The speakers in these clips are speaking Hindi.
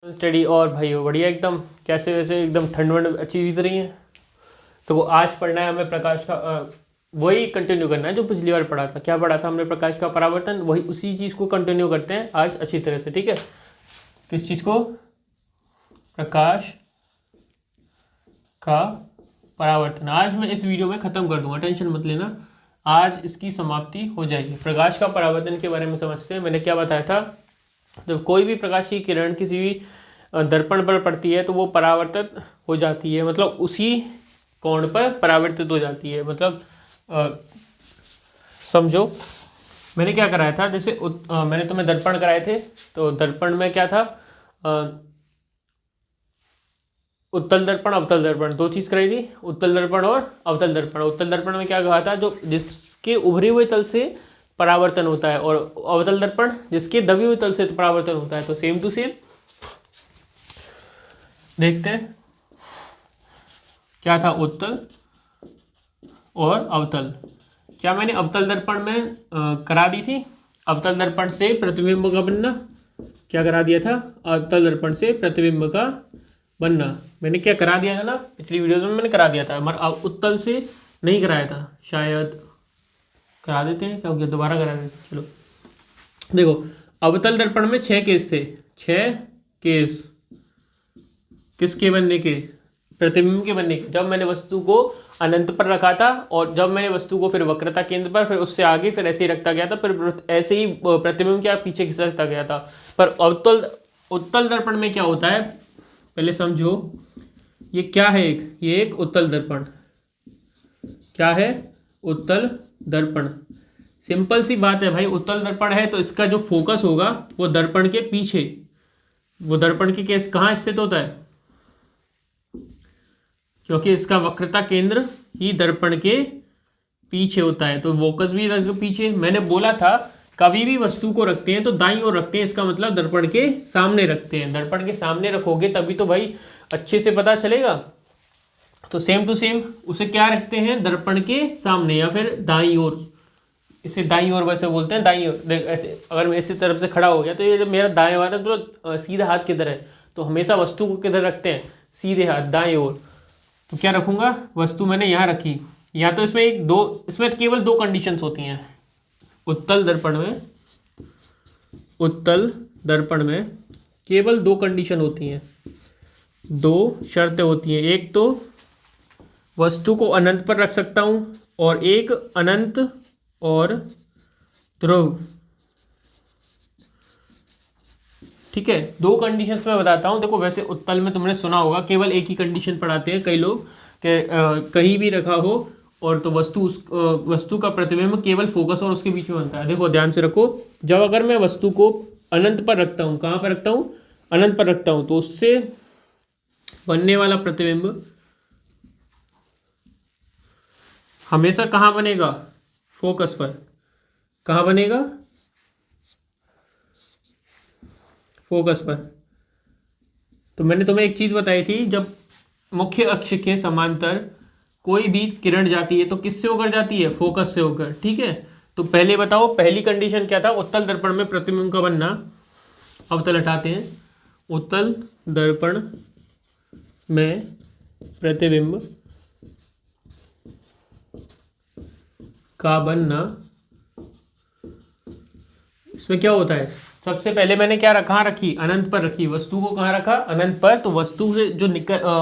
स्टडी और भाई बढ़िया एकदम। कैसे वैसे एकदम ठंड वंड अच्छी बीत रही है। तो वो आज पढ़ना है हमें प्रकाश का वही कंटिन्यू करना है जो पिछली बार पढ़ा था। क्या पढ़ा था हमने? प्रकाश का परावर्तन। वही उसी चीज़ को कंटिन्यू करते हैं आज अच्छी तरह से। ठीक है, किस चीज़ को? प्रकाश का परावर्तन। आज मैं इस वीडियो में ख़त्म कर दूंगा, टेंशन मत लेना, आज इसकी समाप्ति हो जाएगी। प्रकाश का परावर्तन के बारे में समझते हैं। मैंने क्या बताया था? जब कोई भी प्रकाश की किरण किसी भी दर्पण पर पड़ती है तो वो परावर्तित हो जाती है, मतलब उसी कोण पर परावर्तित हो जाती है। मतलब समझो मैंने क्या कराया था। जैसे मैंने तुम्हें दर्पण कराए थे, तो दर्पण में क्या था? उत्तल दर्पण अवतल दर्पण, दो चीज़ कराई थी, उत्तल दर्पण और अवतल दर्पण। उत्तल दर्पण में क्या कहा था? जो जिसके उभरे हुए तल से परावर्तन होता है, और अवतल दर्पण जिसके दबे हुए तल से परावर्तन होता है। तो सेम टू सेम देखते हैं क्या था उत्तल और अवतल। क्या मैंने अवतल दर्पण में करा दी थी? अवतल दर्पण से प्रतिबिंब का बनना। क्या करा दिया था? अवतल दर्पण से प्रतिबिंब का बनना मैंने क्या करा दिया था ना, पिछली वीडियोज में मैंने करा दिया था, मगर उत्तल से नहीं कराया था। शायद करा देते हैं, क्या हो गया, दोबारा करा देते हैं। चलो देखो, अवतल दर्पण में 6 केस थे। 6 केस किसके बनने के? प्रतिबिंब के बनने के। जब मैंने वस्तु को अनंत पर रखा था, और जब मैंने वस्तु को फिर वक्रता केंद्र पर, फिर उससे आगे, फिर ऐसे ही रखता गया था, फिर ऐसे ही प्रतिबिंब क्या पीछे खिसकता गया था। पर उत्तल दर्पण में क्या होता है, पहले समझो। ये क्या है? ये एक उत्तल दर्पण। क्या है? उत्तल दर्पण। सिंपल सी बात है भाई, उत्तल दर्पण है तो इसका जो फोकस होगा वो दर्पण के पीछे, वो दर्पण के केस कहाँ स्थित होता है? क्योंकि इसका वक्रता केंद्र ही दर्पण के पीछे होता है, तो फोकस भी पीछे। मैंने बोला था कभी भी वस्तु को रखते हैं तो दाईं ओर रखते हैं, इसका मतलब दर्पण के सामने रखते हैं। दर्पण के सामने रखोगे तभी तो भाई अच्छे से पता चलेगा। तो सेम टू सेम उसे क्या रखते हैं? दर्पण के सामने या फिर दाईं ओर। इसे दाईं ओर वैसे बोलते हैं, दाईं ओर। देख ऐसे, अगर मैं इसी तरफ से खड़ा हो गया तो ये जो मेरा दाएं वाला तो सीधा हाथ किधर है? तो हमेशा वस्तु को किधर रखते हैं? सीधे हाथ, दाएं ओर। तो क्या रखूंगा? वस्तु मैंने यहाँ रखी, या तो इसमें केवल 2 कंडीशंस होती हैं। उत्तल दर्पण में केवल 2 कंडीशन होती हैं, 2 शर्तें होती हैं। एक तो वस्तु को अनंत पर रख सकता हूं, और एक अनंत और ध्रुव। ठीक है, 2 कंडीशंस मैं बताता हूं। देखो वैसे उत्तल में तुमने सुना होगा केवल एक ही कंडीशन पढ़ाते हैं कई लोग, कहीं भी रखा हो और तो वस्तु का प्रतिबिंब केवल फोकस और उसके बीच में बनता है। देखो ध्यान से रखो, जब अगर मैं वस्तु को अनंत पर रखता हूँ, कहाँ पर रखता हूँ? अनंत पर रखता हूँ, तो उससे बनने वाला प्रतिबिंब हमेशा कहाँ बनेगा? फोकस पर। कहाँ बनेगा? फोकस पर। तो मैंने तुम्हें एक चीज बताई थी, जब मुख्य अक्ष के समांतर कोई भी किरण जाती है तो किससे होकर जाती है? फोकस से होकर। ठीक है, तो पहले बताओ पहली कंडीशन क्या था? उत्तल दर्पण में प्रतिबिंब का बनना। अवतल हटाते हैं। उत्तल दर्पण में प्रतिबिंब का बनना, इसमें क्या होता है? सबसे पहले मैंने क्या कहाँ रखी? अनंत पर रखी। वस्तु को कहाँ रखा? अनंत पर। तो वस्तु से जो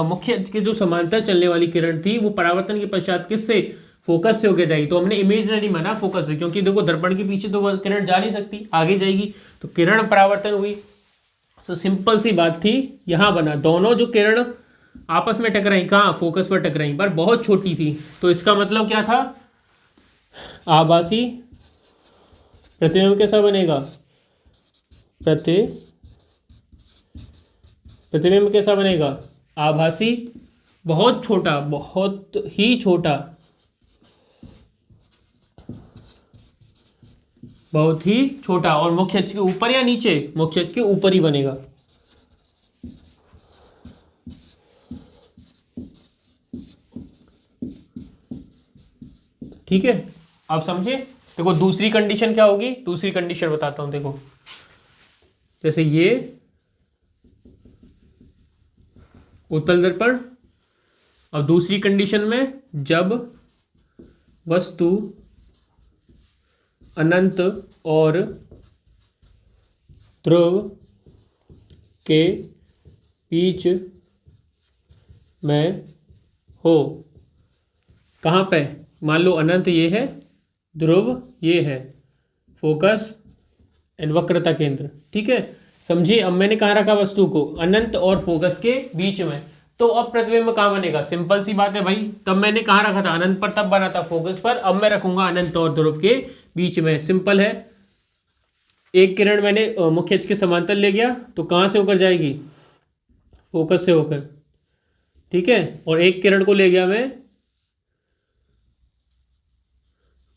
मुख्य के जो समांतर चलने वाली किरण थी वो परावर्तन के पश्चात किससे? फोकस से होकर जाएगी। तो हमने इमेजिनरी माना फोकस से, क्योंकि देखो दर्पण के पीछे तो वह किरण जा नहीं सकती, आगे जाएगी, तो किरण परावर्तन हुई। तो सिंपल सी बात थी, यहाँ बना दोनों जो किरण आपस में टकराई, कहाँ? फोकस पर टकराई, पर बहुत छोटी थी। तो इसका मतलब क्या था? आभासी प्रतिबिंब कैसा बनेगा? प्रतिबिंब कैसा बनेगा? आभासी, बहुत छोटा, बहुत ही छोटा, बहुत ही छोटा। और मुख्य अक्ष के ऊपर या नीचे? मुख्य अक्ष के ऊपर ही बनेगा। ठीक है, आप समझे? देखो दूसरी कंडीशन क्या होगी? दूसरी कंडीशन बताता हूं। देखो जैसे ये उत्तल दर्पण। अब दूसरी कंडीशन में जब वस्तु अनंत और ध्रुव के बीच में हो। कहाँ पे? मान लो अनंत ये है, ध्रुव ये है, फोकस एंड वक्रता केंद्र। ठीक है, समझिए। अब मैंने कहाँ रखा वस्तु को? अनंत और फोकस के बीच में। तो अब प्रतिबिंब कहाँ बनेगा? सिंपल सी बात है भाई। तब मैंने कहाँ रखा था? अनंत पर, तब बना था फोकस पर। अब मैं रखूंगा अनंत और ध्रुव के बीच में। सिंपल है। एक किरण मैंने मुख्य अक्ष के समांतर ले गया, तो कहाँ से होकर जाएगी? फोकस से होकर। ठीक है, और एक किरण को ले गया मैं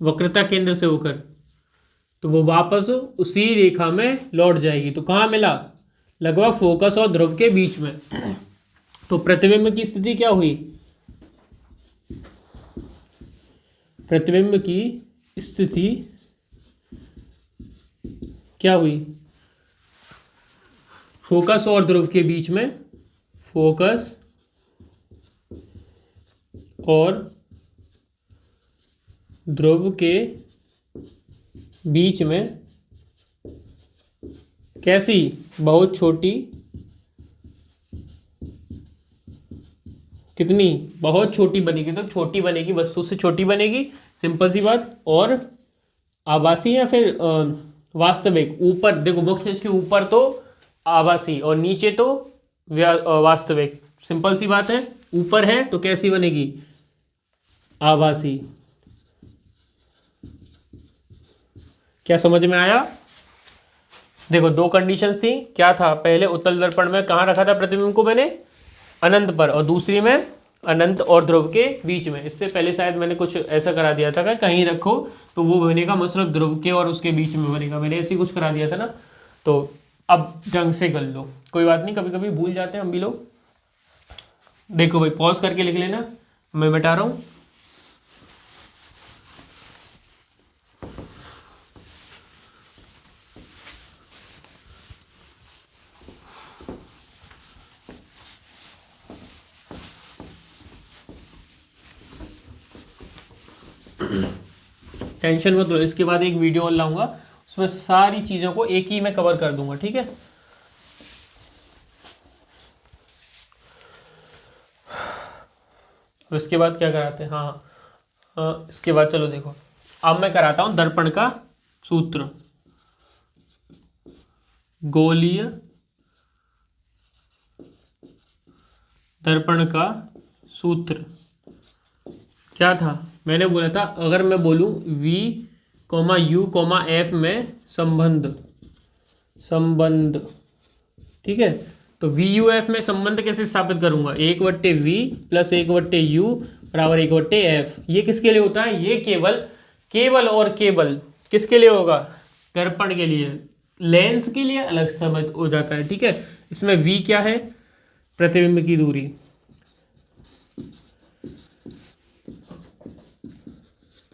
वक्रता केंद्र से होकर, तो वो वापस उसी रेखा में लौट जाएगी। तो कहाँ मिला? लगभग फोकस और ध्रुव के बीच में। तो प्रतिबिंब की स्थिति क्या हुई? प्रतिबिंब की स्थिति क्या हुई? फोकस और ध्रुव के बीच में, फोकस और ध्रुव के बीच में। कैसी? बहुत छोटी। कितनी? बहुत छोटी बनेगी। तो छोटी बनेगी, वस्तु से छोटी बनेगी, सिंपल सी बात। और आभासी या फिर वास्तविक? ऊपर देखो, मुख्य के ऊपर तो आभासी और नीचे तो वास्तविक। सिंपल सी बात है। ऊपर है तो कैसी बनेगी? आभासी। क्या समझ में आया? देखो, दो कंडीशंस थी। क्या था? पहले उत्तल दर्पण में कहाँ रखा था प्रतिबिंब को मैंने? अनंत पर। और दूसरी में अनंत और ध्रुव के बीच में। इससे पहले शायद मैंने कुछ ऐसा करा दिया था कि कहीं रखो तो वो बनेगा, मतलब ध्रुव के और उसके बीच में बनेगा। मैंने ऐसे कुछ करा दिया था ना। तो अब ढंग से कर लो, कोई बात नहीं, कभी कभी भूल जाते हैं हम भी लोग। देखो भाई, पॉज करके लिख लेना, मैं बता रहा हूँ। टेंशन मत लो, इसके बाद एक वीडियो और लाऊंगा, उसमें सारी चीज़ों को एक ही में कवर कर दूंगा। ठीक है, इसके बाद क्या कराते हैं? हाँ, इसके बाद चलो देखो, अब मैं कराता हूं दर्पण का सूत्र। गोलीय दर्पण का सूत्र क्या था? मैंने बोला था, अगर मैं बोलूं V, U, F में संबंध, ठीक है, तो VUF में संबंध कैसे स्थापित करूंगा? 1/V प्लस 1/U बराबर 1/F। ये किसके लिए होता है? ये केवल और केवल किसके लिए होगा? दर्पण के लिए। लेंस के लिए अलग समझ हो जाता है। ठीक है, इसमें V क्या है? प्रतिबिंब की दूरी।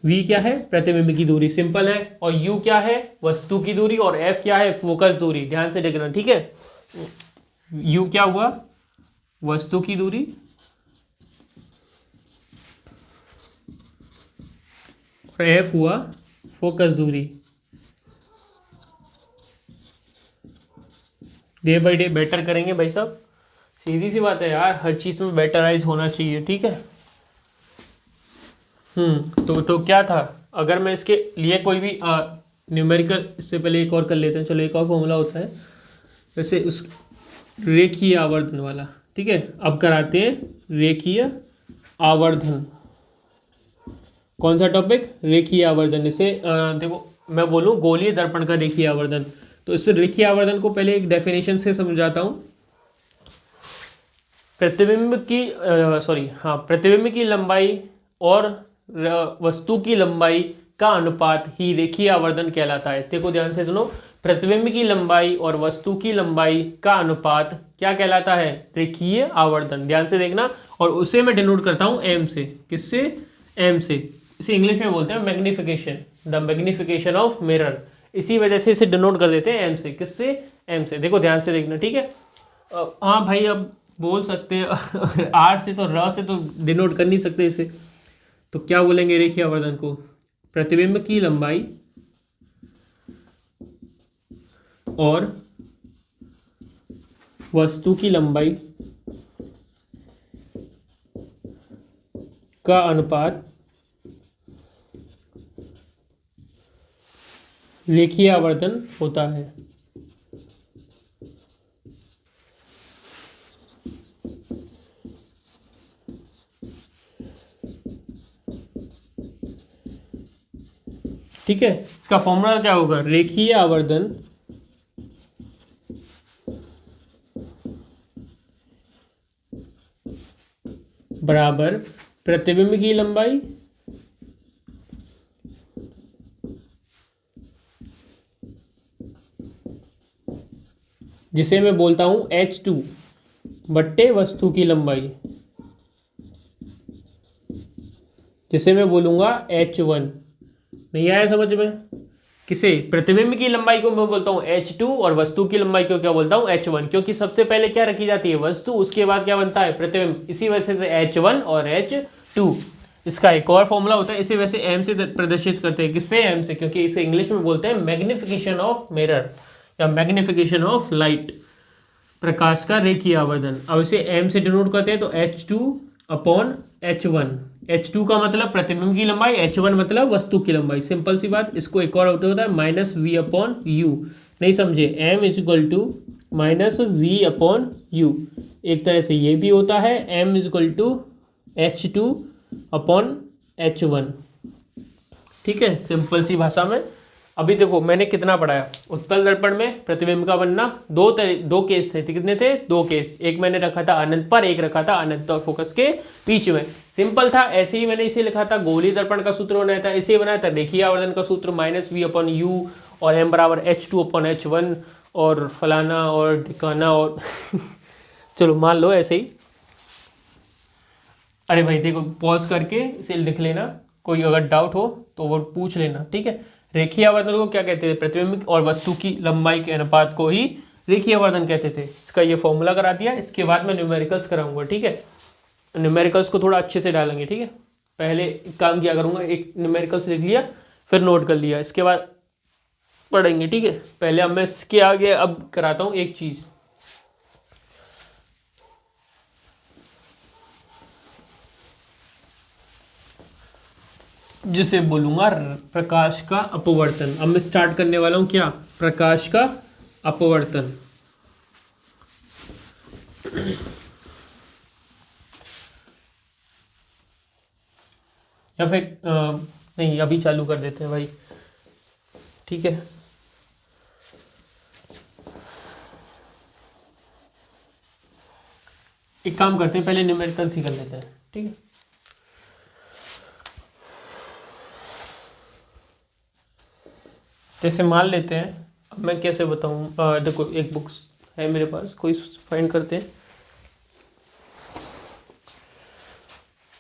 V क्या है? प्रतिबिंब की दूरी, सिंपल है। और U क्या है? वस्तु की दूरी। और F क्या है? फोकस दूरी। ध्यान से देखना, ठीक है। U क्या हुआ? वस्तु की दूरी। F हुआ फोकस दूरी। डे बाय डे बेटर करेंगे भाई साहब, सीधी सी बात है यार, हर चीज में बेटराइज होना चाहिए। ठीक है। तो क्या था? अगर मैं इसके लिए कोई भी न्यूमेरिकल, इससे पहले एक और कर लेते हैं। चलो, एक और फॉर्मूला होता है वैसे उस रेखीय आवर्धन वाला। ठीक है, अब कराते हैं रेखीय आवर्धन। कौन सा टॉपिक? रेखीय आवर्धन। इसे देखो, मैं बोलूं गोलीय दर्पण का रेखीय आवर्धन, तो इस रेखीय आवर्धन को पहले एक डेफिनेशन से समझाता हूं। प्रतिबिंब की लंबाई और वस्तु की लंबाई का अनुपात ही रेखीय आवर्धन कहलाता है। देखो ध्यान से सुनो, प्रतिबिंब की लंबाई और वस्तु की लंबाई का अनुपात क्या कहलाता है? रेखीय आवर्धन। ध्यान से देखना, और उसे मैं डिनोट करता हूं एम से। किससे? एम से। इसे इंग्लिश में बोलते हैं magnification, the magnification of mirror. इसी वजह से इसे डिनोट कर देते हैं एम से। किससे? एम से। देखो ध्यान से देखना, ठीक है। हाँ भाई, अब बोल सकते हैं आर से तो र से तो डिनोट कर नहीं सकते इसे, तो क्या बोलेंगे रेखीय आवर्धन को? प्रतिबिंब की लंबाई और वस्तु की लंबाई का अनुपात रेखीय आवर्धन होता है। ठीक है, इसका फॉर्मूला क्या होगा? रेखीय आवर्धन बराबर प्रतिबिंब की लंबाई जिसे मैं बोलता हूं H2 बट्टे वस्तु की लंबाई जिसे मैं बोलूंगा H1। नहीं आया समझ में? किसे? प्रतिबिंब की लंबाई को मैं बोलता हूं H2 और वस्तु की लंबाई को क्या बोलता हूं? H1, क्योंकि सबसे पहले क्या रखी जाती है? वस्तु, उसके बाद क्या बनता है? प्रतिबिंब। इसी वजह से H1 और H2। इसका एक और फॉर्मूला होता है, इसे वैसे एम से प्रदर्शित करते हैं। किससे? एम से, क्योंकि इसे इंग्लिश में बोलते हैं मैग्निफिकेशन ऑफ मिरर या मैग्निफिकेशन ऑफ लाइट, प्रकाश का रेखीय आवर्धन। अब इसे एम से डिनोट करते हैं तो H2 अपॉन H1। H2 का मतलब प्रतिबिंब की लंबाई, H1 मतलब वस्तु की लंबाई। सिंपल सी बात। इसको एक और होता है माइनस वी अपॉन यू। नहीं समझे? M is equal to minus V upon U. एक तरह से ये भी होता है M is equal to H2 upon H1। ठीक है, सिंपल सी भाषा में। अभी देखो मैंने कितना पढ़ाया। उत्तल दर्पण में प्रतिबिंब का बनना दो केस थे। कितने थे? दो केस। एक मैंने रखा था अनंत पर, एक रखा था अनंत और फोकस के बीच में। सिंपल था। ऐसे ही मैंने इसे लिखा था गोलीय दर्पण का सूत्र बनाया था, इसे बनाया था रेखीय आवर्धन का सूत्र माइनस वी अपॉन यू और एम बराबर H2 अपॉन H1 और फलाना और ढिकाना और चलो मान लो ऐसे ही। अरे भाई देखो, पॉज करके इसे लिख लेना, कोई अगर डाउट हो तो वो पूछ लेना। ठीक है, रेखीय आवर्धन को क्या कहते थे? प्रतिबिंब और वस्तु की लंबाई के अनुपात को ही रेखीय आवर्धन कहते थे। इसका ये फॉर्मूला करा दिया। इसके बाद मैं न्यूमेरिकल्स कराऊंगा। ठीक है, न्यूमेरिकल्स को थोड़ा अच्छे से डालेंगे। ठीक है, पहले एक काम किया करूंगा, एक न्यूमेरिकल्स लिख लिया फिर नोट कर लिया, इसके बाद पढ़ेंगे। ठीक है, पहले अब मैं इसके आगे अब कराता हूँ एक चीज़। जिसे बोलूंगा प्रकाश का अपवर्तन। अब मैं स्टार्ट करने वाला हूं क्या? प्रकाश का अपवर्तन। या फिर नहीं, अभी चालू कर देते हैं भाई। ठीक है, एक काम करते हैं, पहले न्यूमेरिकल्स ही कर लेते हैं। ठीक है, जैसे मान लेते हैं, अब मैं कैसे बताऊं? देखो एक बुक्स है मेरे पास, कोई फाइंड करते हैं।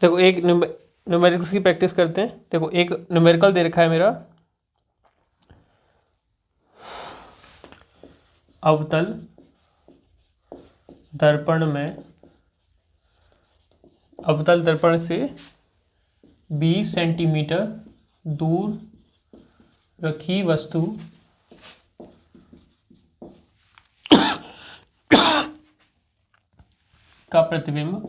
देखो एक न्यूमेरिकल्स की प्रैक्टिस करते हैं। देखो एक न्यूमेरिकल दे रखा है मेरा, अवतल दर्पण में अवतल दर्पण से 20 सेंटीमीटर दूर रखी वस्तु का प्रतिबिंब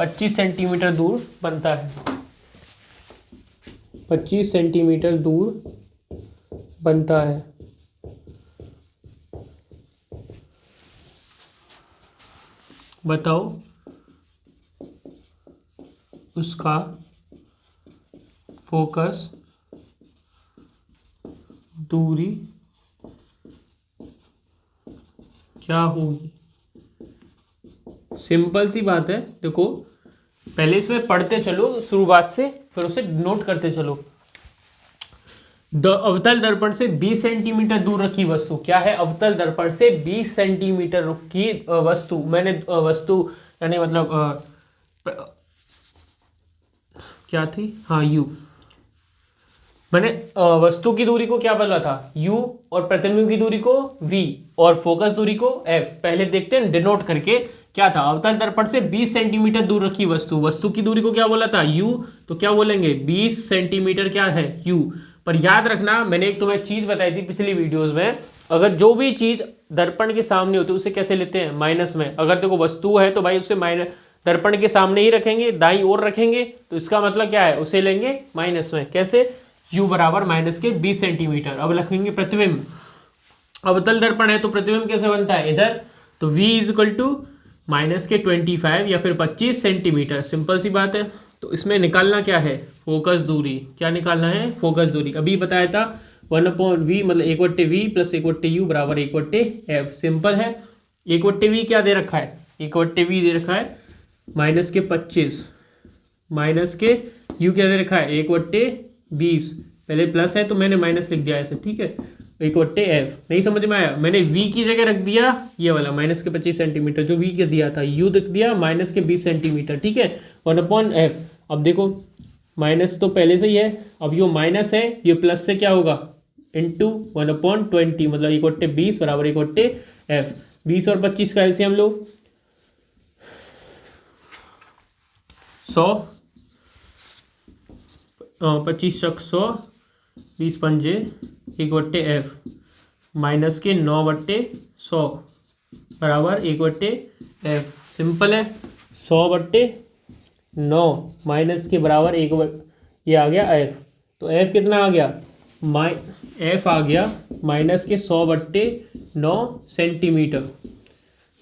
25 सेंटीमीटर दूर बनता है। 25 सेंटीमीटर दूर बनता है। बताओ उसका फोकस दूरी क्या होगी? सिंपल सी बात है। देखो पहले इसमें पढ़ते चलो शुरुआत से, फिर उसे नोट करते चलो। अवतल दर्पण से 20 सेंटीमीटर दूर रखी वस्तु क्या है? अवतल दर्पण से 20 सेंटीमीटर की वस्तु, मैंने वस्तु यानी मतलब क्या थी? हाँ, यू। मैंने वस्तु की दूरी को क्या बोला था u और प्रतिबिंब की दूरी को v और फोकस दूरी को f। पहले देखते हैं डिनोट करके क्या था। अवतल दर्पण से 20 सेंटीमीटर दूर रखी वस्तु की दूरी को क्या बोला था u, तो क्या बोलेंगे 20 सेंटीमीटर क्या है u। पर याद रखना मैंने एक तुम्हें चीज बताई थी पिछली वीडियोस में, अगर जो भी चीज दर्पण के सामने होती है उसे कैसे लेते हैं माइनस में। अगर देखो वस्तु है तो भाई उसे माइनस दर्पण के सामने ही रखेंगे, दाईं ओर रखेंगे, तो इसका मतलब क्या है उसे लेंगे माइनस में। कैसे u बराबर माइनस के 20 सेंटीमीटर। अब रखेंगे प्रतिबिंब, अवतल दर्पण है तो प्रतिबिंब कैसे बनता है इधर, तो v is equal to minus के 25 या फिर 25 सेंटीमीटर। सिंपल सी बात है। तो इसमें निकालना क्या है फोकस दूरी, क्या निकालना है फोकस दूरी। अभी बताया था 1/v मतलब 1/v प्लस 1/u बराबर 1/f। सिंपल है। 1/v क्या दे रखा है, 1/v दे रखा है माइनस के 25, माइनस के u क्या दे रखा है 1/20। पहले प्लस है तो मैंने माइनस लिख दिया ऐसे, ठीक है 1/f। नहीं समझ में आया, मैंने v की जगह रख दिया ये वाला माइनस के 25 सेंटीमीटर जो v के दिया था, u लिख दिया माइनस के 20 सेंटीमीटर, ठीक है 1/f। अब देखो माइनस तो पहले से ही है, अब ये माइनस है ये प्लस से क्या होगा इंटू 1/20 मतलब 1/20 बराबर 1/f। 20 और 25 का एलसीएम लो 100, 25 शक 100, 20 पंजे 1/f माइनस के 9/100 बराबर 1/f। सिंपल है 100/9 माइनस के बराबर ये आ गया f। तो f कितना आ गया f आ गया माइनस के 100/9 सेंटीमीटर।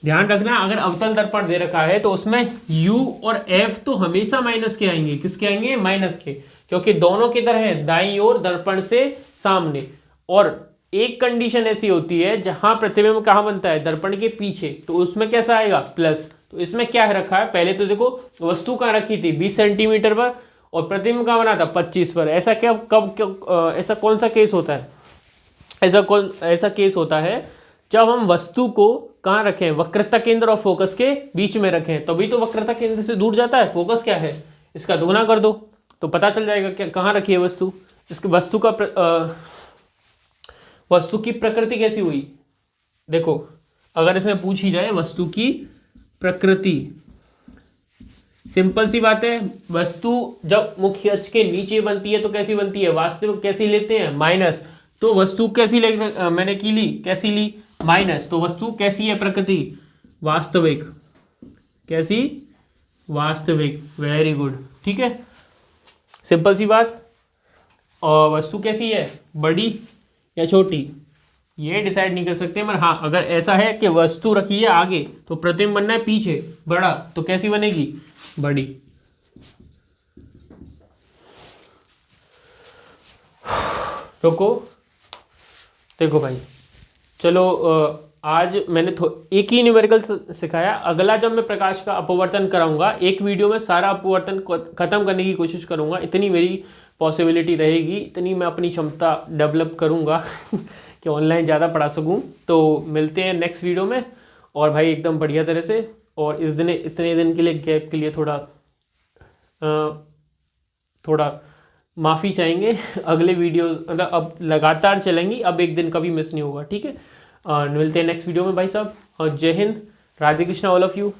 ध्यान रखना अगर अवतल दर्पण दे रखा है तो उसमें u और f तो हमेशा माइनस के आएंगे। किसके आएंगे माइनस के, क्योंकि दोनों किधर है दाईं ओर दर्पण से सामने। और एक कंडीशन ऐसी होती है जहां प्रतिबिंब कहाँ बनता है दर्पण के पीछे, तो उसमें कैसा आएगा प्लस। तो इसमें क्या रखा है पहले तो देखो वस्तु कहाँ रखी थी 20 सेंटीमीटर पर और प्रतिबिंब कहाँ बना था 25 पर। ऐसा क्या कब ऐसा कौन सा केस होता है, ऐसा केस होता है जब हम वस्तु को कहाँ रखें वक्रता केंद्र और फोकस के बीच में रखें, तभी तो वक्रता केंद्र से दूर जाता है। फोकस क्या है इसका दोगुना कर दो तो पता चल जाएगा क्या कहाँ रखी है वस्तु। इसकी वस्तु की प्रकृति कैसी हुई, देखो अगर इसमें पूछी जाए वस्तु की प्रकृति, सिंपल सी बात है वस्तु जब मुख्य अक्ष के नीचे बनती है तो कैसी बनती है वास्तविक कैसी लेते हैं माइनस। तो वस्तु कैसी मैंने की ली कैसी ली माइनस, तो वस्तु कैसी है प्रकृति वास्तविक, कैसी वास्तविक। वेरी गुड, ठीक है सिंपल सी बात। और वस्तु कैसी है बड़ी या छोटी ये डिसाइड नहीं कर सकते, मगर हाँ अगर ऐसा है कि वस्तु रखी है आगे तो प्रतिबिंब बनना है पीछे बड़ा, तो कैसी बनेगी बड़ी। रुको देखो भाई चलो आज मैंने एक ही न्यूमेरिकल सिखाया। अगला जब मैं प्रकाश का अपवर्तन कराऊंगा एक वीडियो में सारा अपवर्तन खत्म करने की कोशिश करूंगा। इतनी मेरी पॉसिबिलिटी रहेगी, इतनी मैं अपनी क्षमता डेवलप करूंगा कि ऑनलाइन ज़्यादा पढ़ा सकूं। तो मिलते हैं नेक्स्ट वीडियो में और भाई एकदम बढ़िया तरह से। और इतने दिन के लिए गैप के लिए थोड़ा माफ़ी चाहेंगे। अगले वीडियो मतलब अब लगातार चलेंगी, अब एक दिन कभी मिस नहीं होगा, ठीक है। मिलते हैं नेक्स्ट वीडियो में भाई साहब। और जय Hind, Radhe Krishna all of you.